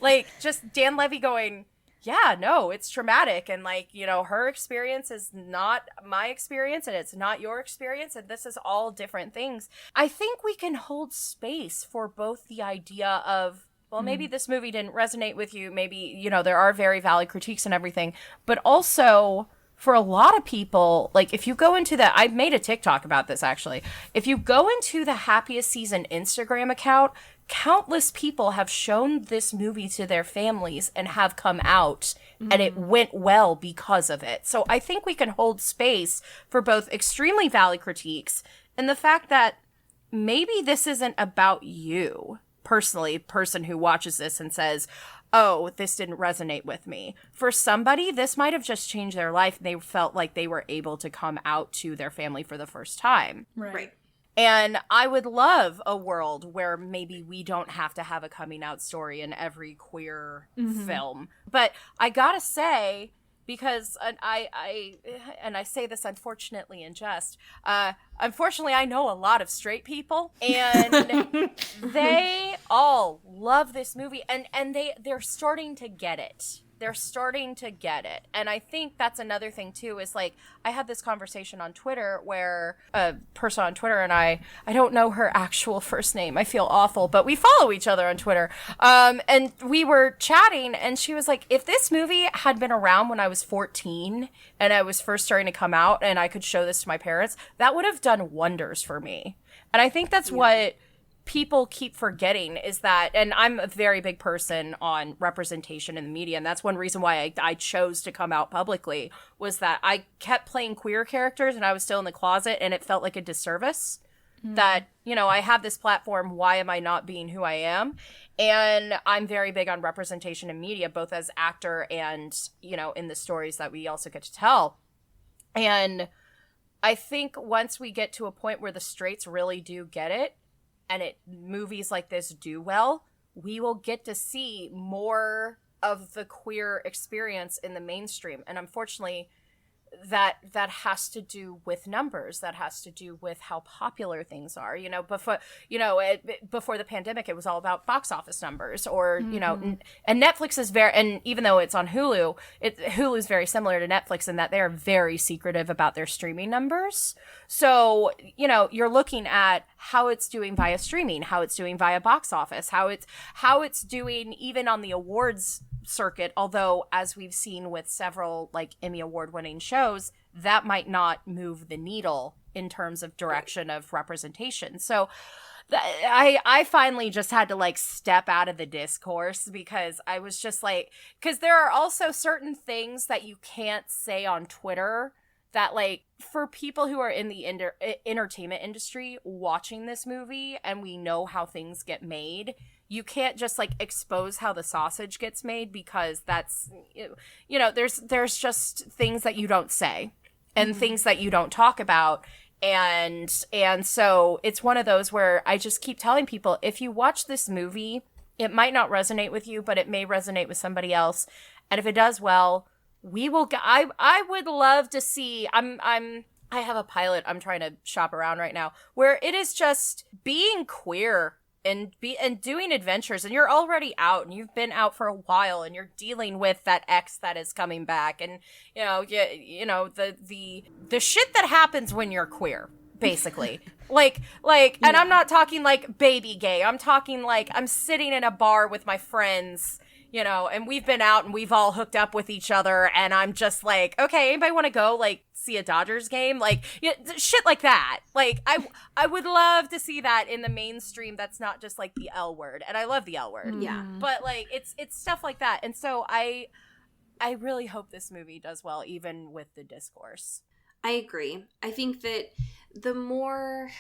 Speaker 3: like, just Dan Levy going, yeah, no, it's traumatic, and, like, you know, her experience is not my experience, and it's not your experience, and this is all different things. I think we can hold space for both the idea of, well, maybe this movie didn't resonate with you, maybe, you know, there are very valid critiques and everything, but also, for a lot of people, like, if you go into I made a TikTok about this, actually. If you go into the Happiest Season Instagram account, countless people have shown this movie to their families and have come out, and it went well because of it. So I think we can hold space for both extremely valid critiques and the fact that maybe this isn't about you personally, person who watches this and says, oh, this didn't resonate with me. For somebody, this might have just changed their life, and they felt like they were able to come out to their family for the first time.
Speaker 2: Right.
Speaker 3: And I would love a world where maybe we don't have to have a coming out story in every queer film. But I gotta say, because I say this unfortunately in jest, unfortunately I know a lot of straight people, and they all love this movie, and they're starting to get it. They're starting to get it. And I think that's another thing too, is like, I had this conversation on Twitter where a person on Twitter and I don't know her actual first name, I feel awful, but we follow each other on Twitter. And we were chatting, and she was like, if this movie had been around when I was 14 and I was first starting to come out and I could show this to my parents, that would have done wonders for me. And I think that's what people keep forgetting, is that, and I'm a very big person on representation in the media, and that's one reason why I chose to come out publicly, was that I kept playing queer characters and I was still in the closet, and it felt like a disservice. That, you know, I have this platform, why am I not being who I am? And I'm very big on representation in media, both as actor and, you know, in the stories that we also get to tell. And I think once we get to a point where the straights really do get it, and movies like this do well, we will get to see more of the queer experience in the mainstream. And unfortunately, that has to do with numbers. That has to do with how popular things are. You know, before the pandemic, it was all about box office numbers, or you know, and Netflix is and even though it's on Hulu, Hulu is very similar to Netflix in that they are very secretive about their streaming numbers. So you know, you're looking at how it's doing via streaming, how it's doing via box office, how it's doing even on the awards circuit, although as we've seen with several like Emmy award winning shows, that might not move the needle in terms of direction of representation. So I finally just had to like step out of the discourse, because I was just like, because there are also certain things that you can't say on Twitter that, like, for people who are in the entertainment industry watching this movie, and we know how things get made, you can't just, like, expose how the sausage gets made, because that's, you know, there's just things that you don't say and things that you don't talk about. And so it's one of those where I just keep telling people, if you watch this movie, it might not resonate with you, but it may resonate with somebody else. And if it does, well, we will. I would love to see. I have a pilot I'm trying to shop around right now where it is just being queer and doing adventures, and you're already out and you've been out for a while and you're dealing with that ex that is coming back, and you know the shit that happens when you're queer, basically. like and I'm not talking like baby gay. I'm talking like I'm sitting in a bar with my friends, you know, and we've been out and we've all hooked up with each other, and I'm just like, okay, anybody want to go, like, see a Dodgers game? Like, shit like that. Like, I would love to see that in the mainstream that's not just, like, the L word. And I love the L word.
Speaker 2: Yeah.
Speaker 3: But, like, it's stuff like that. And so I really hope this movie does well, even with the discourse.
Speaker 2: I agree. I think that the more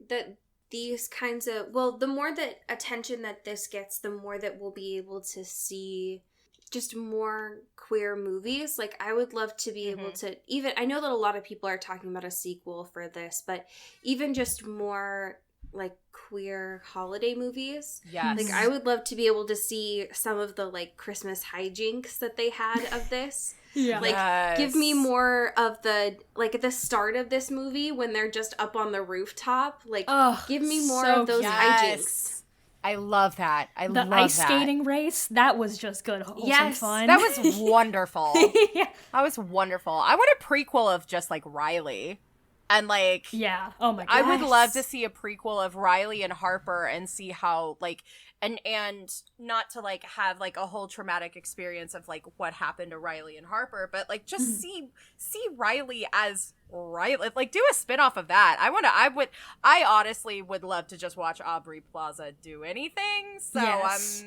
Speaker 2: that these kinds of, the more that attention that this gets, the more that we'll be able to see just more queer movies. Like, I would love to be able to, even, I know that a lot of people are talking about a sequel for this, but even just more, like, queer holiday movies.
Speaker 3: Yes.
Speaker 2: Like, I would love to be able to see some of the, like, Christmas hijinks that they had of this.
Speaker 1: Yeah.
Speaker 2: Like, give me more of the, like, at the start of this movie when they're just up on the rooftop. Like, give me more of those hijinks.
Speaker 3: I love that.
Speaker 1: The ice skating race, that was just good, wholesome fun.
Speaker 3: That was wonderful.
Speaker 1: Yeah.
Speaker 3: That was wonderful. I want a prequel of just, like, Riley. And, like...
Speaker 1: Yeah. Oh, my God.
Speaker 3: I would love to see a prequel of Riley and Harper and see how, like... And not to, like, have, like, a whole traumatic experience of, like, what happened to Riley and Harper, but, like, just see Riley as Riley. Like, do a spinoff of that. I honestly would love to just watch Aubrey Plaza do anything. So yes.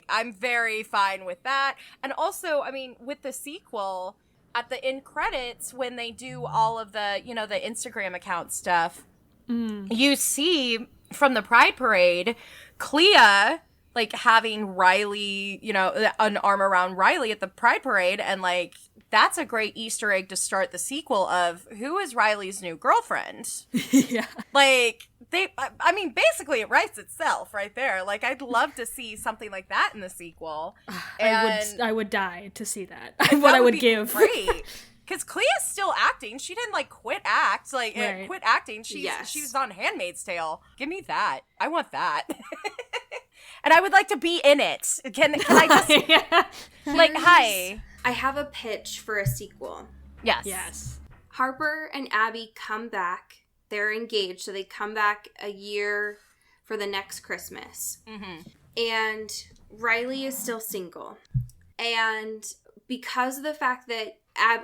Speaker 3: I'm very fine with that. And also, I mean, with the sequel, at the end credits, when they do all of the, you know, the Instagram account stuff, you see from the Pride Parade, Clea, like, having Riley, you know, an arm around Riley at the Pride Parade, and, like, that's a great Easter egg to start the sequel of who is Riley's new girlfriend.
Speaker 1: Yeah.
Speaker 3: Like, I mean, basically it writes itself right there. Like, I'd love to see something like that in the sequel.
Speaker 1: I would die to see that. What I would give.
Speaker 3: Great. Because Clea's still acting. She didn't, like, quit acting. She was on Handmaid's Tale. Give me that. I want that. And I would like to be in it. Can I just, like, hi.
Speaker 2: I have a pitch for a sequel.
Speaker 3: Yes.
Speaker 2: Harper and Abby come back. They're engaged, so they come back a year for the next Christmas. And Riley is still single. And because of the fact that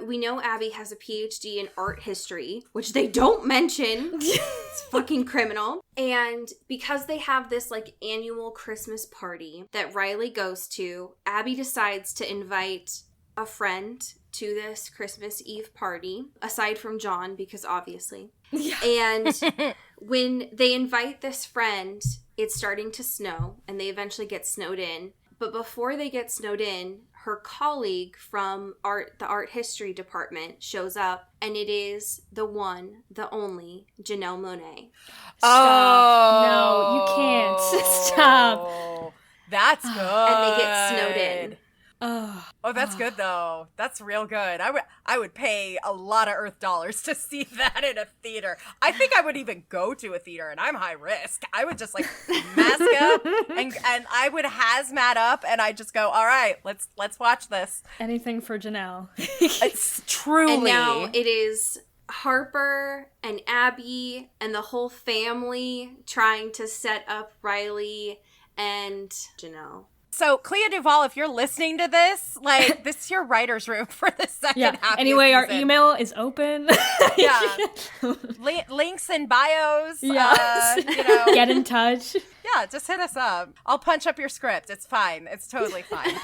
Speaker 2: we know Abby has a PhD in art history, which they don't mention. It's fucking criminal. And because they have this, like, annual Christmas party that Riley goes to, Abby decides to invite a friend to this Christmas Eve party, aside from John, because obviously. Yeah. And when they invite this friend, it's starting to snow, and they eventually get snowed in. But before they get snowed in, her colleague from the art history department shows up, and it is the one, the only Janelle Monáe.
Speaker 1: Stop. No, you can't. Stop.
Speaker 3: That's good.
Speaker 2: And they get snowed in.
Speaker 3: Oh, that's good though. That's real good. I would pay a lot of Earth dollars to see that in a theater. I think I would even go to a theater, and I'm high risk. I would just, like, mask up and I would hazmat up, and I'd just go, all right, let's watch this.
Speaker 1: Anything for Janelle.
Speaker 3: It's truly.
Speaker 2: And now it is Harper and Abby and the whole family trying to set up Riley and Janelle.
Speaker 3: So, Clea Duvall, if you're listening to this, like, this is your writer's room for the second Happiest
Speaker 1: Anyway, our
Speaker 3: season.
Speaker 1: email is open.
Speaker 3: Yeah. Links in bios.
Speaker 1: Yes.
Speaker 3: You know.
Speaker 1: Get in touch.
Speaker 3: Yeah, just hit us up. I'll punch up your script. It's fine. It's totally fine.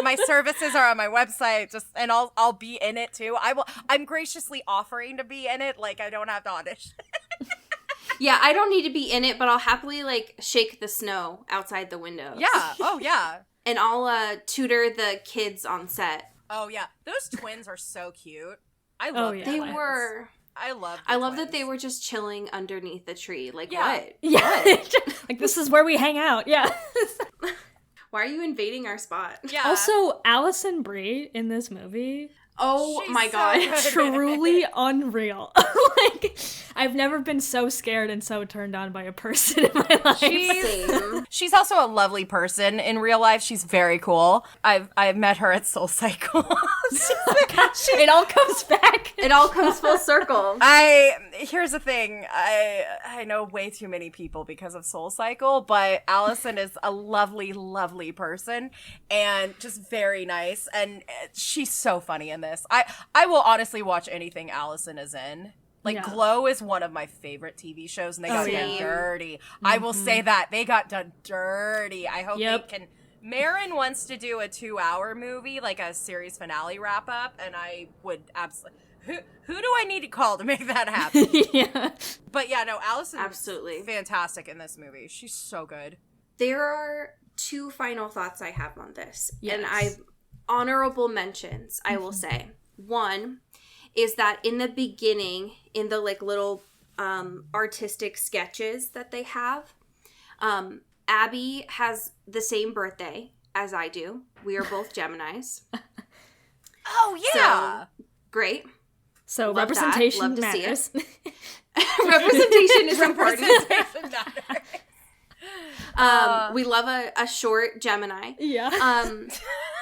Speaker 3: my services are on my website. And I'll be in it too. I'm graciously offering to be in it. Like, I don't have to audition.
Speaker 2: Yeah, I don't need to be in it, but I'll happily like shake the snow outside the windows.
Speaker 3: Yeah. Oh yeah.
Speaker 2: And I'll tutor the kids on set.
Speaker 3: Oh yeah. Those twins are so cute. I love
Speaker 1: yeah.
Speaker 2: They
Speaker 3: twins.
Speaker 2: were.
Speaker 3: I love
Speaker 2: that
Speaker 3: twins.
Speaker 2: they were just chilling underneath the tree. Like,
Speaker 3: Yeah.
Speaker 2: what?
Speaker 1: Yeah. Like, this is where we hang out. Yeah.
Speaker 2: Why are you invading our spot?
Speaker 3: Yeah.
Speaker 1: Also, Allison Brie in this movie,
Speaker 2: Oh
Speaker 3: She's
Speaker 2: my
Speaker 3: so
Speaker 2: god.
Speaker 3: good.
Speaker 1: truly unreal. Like, I've never been so scared and so turned on by a person in my life.
Speaker 2: Same.
Speaker 3: She's also a lovely person in real life. She's very cool. I've met her at Soul Cycle.
Speaker 1: It all comes back.
Speaker 2: It all comes full circle.
Speaker 3: Here's the thing. I know way too many people because of Soul Cycle, but Allison is a lovely, lovely person and just very nice. And she's so funny in this. I will honestly watch anything Allison is in. Like,
Speaker 1: Yeah.
Speaker 3: Glow is one of my favorite TV shows, and they got
Speaker 2: yeah.
Speaker 3: done dirty. I will say that. They got done dirty. I hope
Speaker 1: Yep.
Speaker 3: they can... Marin wants to do a 2-hour movie, like a series finale wrap-up, and I would absolutely... Who do I need to call to make that happen?
Speaker 1: Yeah.
Speaker 3: But yeah, no, Allison's
Speaker 2: Absolutely.
Speaker 3: fantastic in this movie. She's so good.
Speaker 2: There are 2 final thoughts I have on this.
Speaker 1: Yes.
Speaker 2: And honorable mentions, I will say. One is that in the beginning, in the like little artistic sketches that they have, Abby has the same birthday as I do. We are both Geminis.
Speaker 3: Oh, yeah!
Speaker 2: So, great.
Speaker 1: So
Speaker 2: Love that.
Speaker 1: representation
Speaker 2: Love to see
Speaker 1: matters.
Speaker 2: Representation is important.
Speaker 3: Representation matters.
Speaker 2: We love a short Gemini.
Speaker 1: Yeah.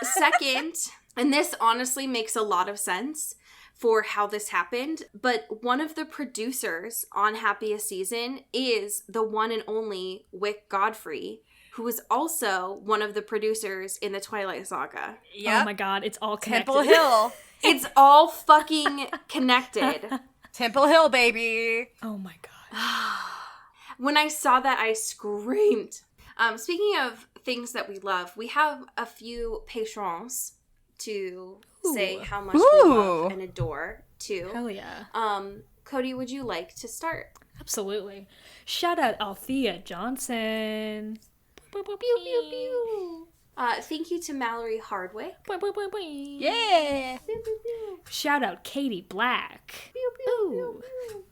Speaker 2: Second, and this honestly makes a lot of sense for how this happened, but one of the producers on Happiest Season is the one and only Wick Godfrey, who is also one of the producers in the Twilight Saga.
Speaker 3: Yep.
Speaker 1: Oh my god, it's all connected.
Speaker 3: Temple Hill.
Speaker 2: It's all fucking connected.
Speaker 3: Temple Hill, baby.
Speaker 1: Oh my god.
Speaker 2: When I saw that, I screamed. Speaking of things that we love, we have a few patrons to say how much we love and adore, too.
Speaker 1: Hell yeah.
Speaker 2: Cody, would you like to start?
Speaker 1: Absolutely. Shout out Althea Johnson. Pew, pew,
Speaker 2: Pew, pew. Thank you to Mallory Hardwick.
Speaker 3: Yeah.
Speaker 2: Pew, pew, pew.
Speaker 1: Shout out Katie Black.
Speaker 2: Pew, pew,
Speaker 1: Ooh.
Speaker 2: pew, pew.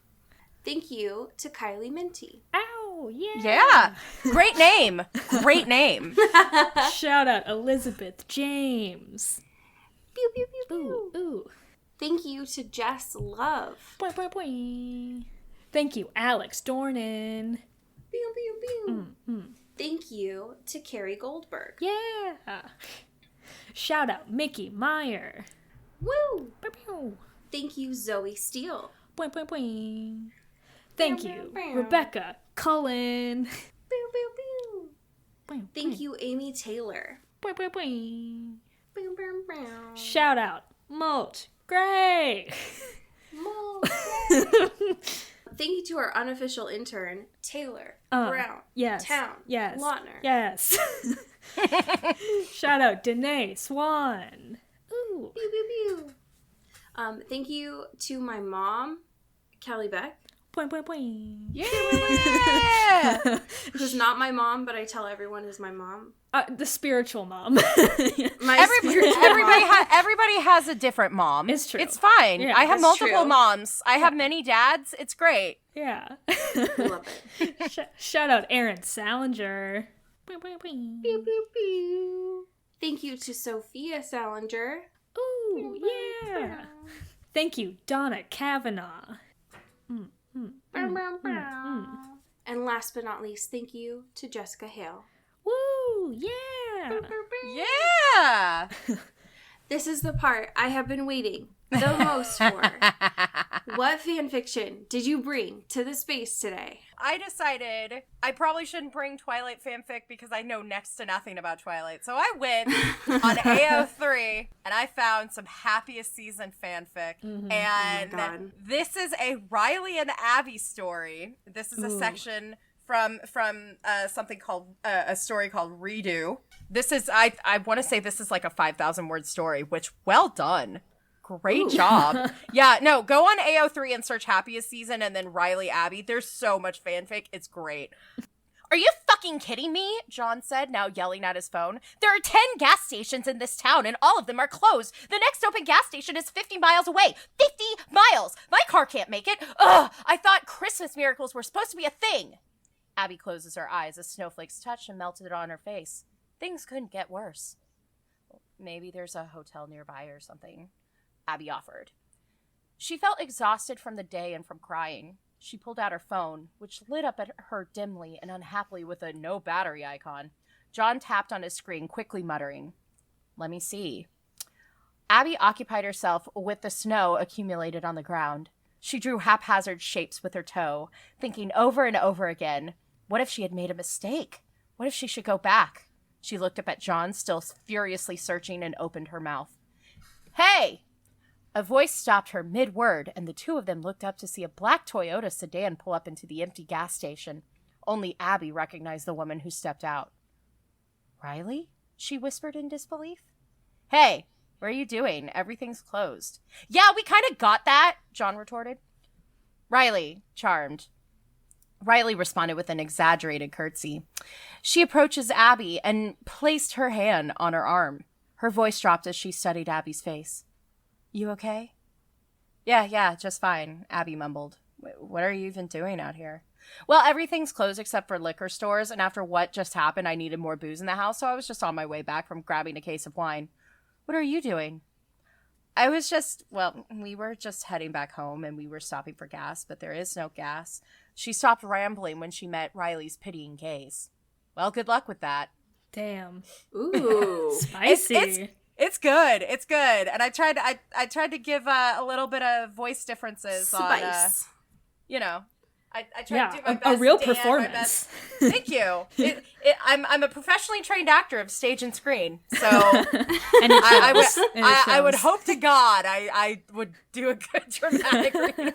Speaker 2: Thank you to Kylie Minty.
Speaker 1: Ow, yeah.
Speaker 3: Yeah. Great name. Great name.
Speaker 1: Shout out Elizabeth James.
Speaker 2: Pew, pew, pew,
Speaker 1: Ooh,
Speaker 2: pew.
Speaker 1: ooh.
Speaker 2: Thank you to Jess Love.
Speaker 1: Boing, boing, boing. Thank you, Alex Dornan.
Speaker 2: Pew, pew, pew. Thank you to Carrie Goldberg.
Speaker 1: Yeah. Shout out Mickey Meyer.
Speaker 2: Woo!
Speaker 1: Pew, pew.
Speaker 2: Thank you, Zoe Steele.
Speaker 1: Boing, boing, boing. Thank
Speaker 2: Bow,
Speaker 1: you,
Speaker 2: bow, bow.
Speaker 1: Rebecca Cullen.
Speaker 2: Pew, pew, pew.
Speaker 1: Boing,
Speaker 2: Thank
Speaker 1: boing.
Speaker 2: you, Amy Taylor.
Speaker 1: Boing, boing, boing.
Speaker 2: Bow, bow, bow.
Speaker 1: Shout out Molt Gray.
Speaker 2: Mo. Thank you to our unofficial intern, Taylor Brown.
Speaker 1: Yes.
Speaker 2: Town.
Speaker 1: Yes.
Speaker 2: Lautner.
Speaker 1: Yes. Shout out Danae Swan. Ooh.
Speaker 2: Pew, pew, pew. Thank you to my mom, Kelly Beck,
Speaker 1: Boing, boing, boing.
Speaker 3: Yeah.
Speaker 2: who's not my mom, but I tell everyone is my mom.
Speaker 1: The spiritual mom.
Speaker 2: My spiritual mom.
Speaker 3: Everybody has a different mom.
Speaker 1: It's true.
Speaker 3: It's fine.
Speaker 1: Yeah,
Speaker 3: I have
Speaker 2: it's
Speaker 3: multiple
Speaker 2: true.
Speaker 3: moms. I have many dads. It's great.
Speaker 1: Yeah.
Speaker 2: Love it.
Speaker 1: Shout out Aaron Salinger. Boing, boing, boing.
Speaker 2: Pew, pew, pew. Thank you to Sophia Salinger.
Speaker 1: Ooh, yeah. Thank you, Donna Kavanaugh.
Speaker 2: Bow, bow, bow. And last but not least, thank you to Jessica Hale.
Speaker 1: Woo, yeah.
Speaker 3: Yeah.
Speaker 2: This is the part I have been waiting the most for. What fan fiction did you bring to the space today?
Speaker 3: I decided I probably shouldn't bring Twilight fanfic because I know next to nothing about Twilight. So I went on AO3 and I found some Happiest Season fanfic. And
Speaker 2: God.
Speaker 3: this is a Riley and Abby story. This is a
Speaker 1: Ooh.
Speaker 3: section from something called a story called Redo. This is I want to say this is like a 5,000 word story, which well done. Great job. Yeah, no, go on AO3 and search Happiest season and then Riley Abby. There's so much fanfic. It's great. Are you fucking kidding me? John said, now yelling at his phone. There are 10 gas stations in this town and all of them are closed. The next open gas station is 50 miles away. 50 miles! My car can't make it. Ugh, I thought Christmas miracles were supposed to be a thing. Abby closes her eyes as snowflakes touched and melted on her face. Things couldn't get worse. Maybe there's a hotel nearby or something, Abby offered. She felt exhausted from the day and from crying. She pulled out her phone, which lit up at her dimly and unhappily with a no battery icon. John tapped on his screen, quickly muttering, "Let me see." Abby occupied herself with the snow accumulated on the ground. She drew haphazard shapes with her toe, thinking over and over again, what if she had made a mistake? What if she should go back? She looked up at John, still furiously searching, and opened her mouth. "Hey!" A voice stopped her mid-word, and the two of them looked up to see a black Toyota sedan pull up into the empty gas station. Only Abby recognized the woman who stepped out. "Riley?" she whispered in disbelief. "Hey, what are you doing? Everything's closed." "Yeah, we kind of got that," John retorted. "Riley," charmed. Riley responded with an exaggerated curtsy. She approaches Abby and placed her hand on her arm. Her voice dropped as she studied Abby's face. "You okay?" Yeah, just fine," Abby mumbled. "What are you even doing out here?" "Well, everything's closed except for liquor stores, and after what just happened, I needed more booze in the house, so I was just on my way back from grabbing a case of wine." "What are you doing?" We were just heading back home, and we were stopping for gas, but there is no gas." She stopped rambling when she met Riley's pitying gaze. "Well, good luck with that."
Speaker 1: Damn.
Speaker 2: Ooh.
Speaker 1: Spicy.
Speaker 3: It's good. It's good. And I tried to give a little bit of voice differences
Speaker 2: Spice.
Speaker 3: on, I tried to do my best.
Speaker 1: A real
Speaker 3: Dan,
Speaker 1: performance.
Speaker 3: Thank you. I'm a professionally trained actor of stage and screen, so
Speaker 1: And
Speaker 3: I would hope to God I would do a good dramatic reading.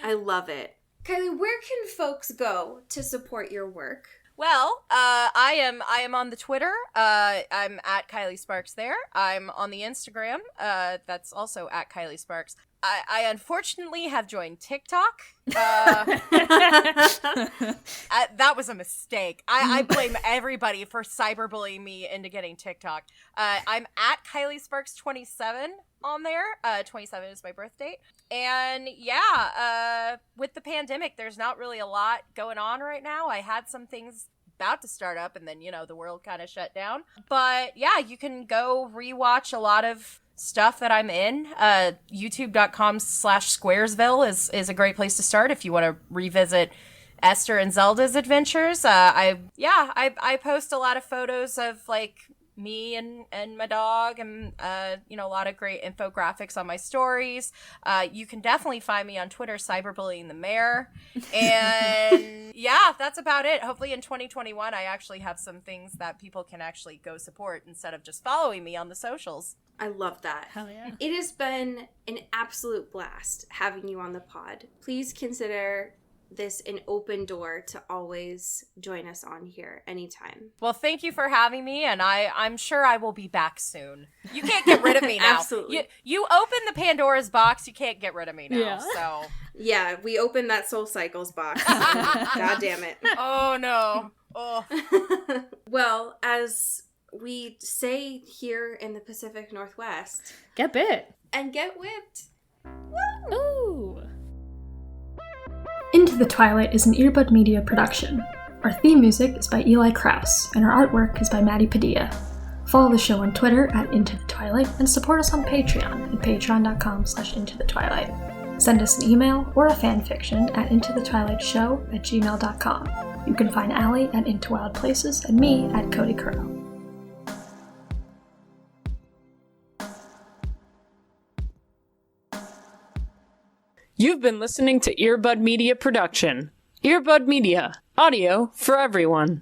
Speaker 2: I love it. Kylie, where can folks go to support your work?
Speaker 3: Well, I am on the Twitter. I'm at Kylie Sparks there. I'm on the Instagram. That's also at Kylie Sparks. I unfortunately have joined TikTok. That was a mistake. I blame everybody for cyberbullying me into getting TikTok. I'm at Kylie Sparks 27 on there. 27 is my birth date. And yeah, with the pandemic, there's not really a lot going on right now. I had some things about to start up, and then, the world kind of shut down. But yeah, you can go rewatch a lot of stuff that I'm in. YouTube.com/Squaresville is a great place to start if you want to revisit Esther and Zelda's adventures. I post a lot of photos of like me and my dog, and a lot of great infographics on my stories. You can definitely find me on Twitter, cyberbullying the mayor. And yeah, that's about it. Hopefully in 2021 I actually have some things that people can actually go support instead of just following me on the socials.
Speaker 2: I love that.
Speaker 1: Hell yeah.
Speaker 2: It has been an absolute blast having you on the pod. Please consider this an open door to always join us on here anytime.
Speaker 3: Well, thank you for having me, and I'm sure I will be back soon. You can't get rid of me now.
Speaker 2: Absolutely.
Speaker 3: You open the Pandora's box, you can't get rid of me now.
Speaker 1: Yeah.
Speaker 3: So
Speaker 2: yeah, we opened that Soul Cycles box. God damn it.
Speaker 3: Oh no. Oh.
Speaker 2: Well, as we say here in the Pacific Northwest,
Speaker 1: Get bit.
Speaker 2: and get whipped.
Speaker 1: Ooh. Into the Twilight is an Earbud Media production. Our theme music is by Eli Krauss, and our artwork is by Maddie Padilla. Follow the show on Twitter at Into the Twilight, and support us on Patreon at patreon.com/IntoTheTwilight. Send us an email or a fanfiction at intothetwilightshow@gmail.com. You can find Allie at Into Wild Places and me at Cody Crow.
Speaker 4: You've been listening to Earbud Media Production. Earbud Media, audio for everyone.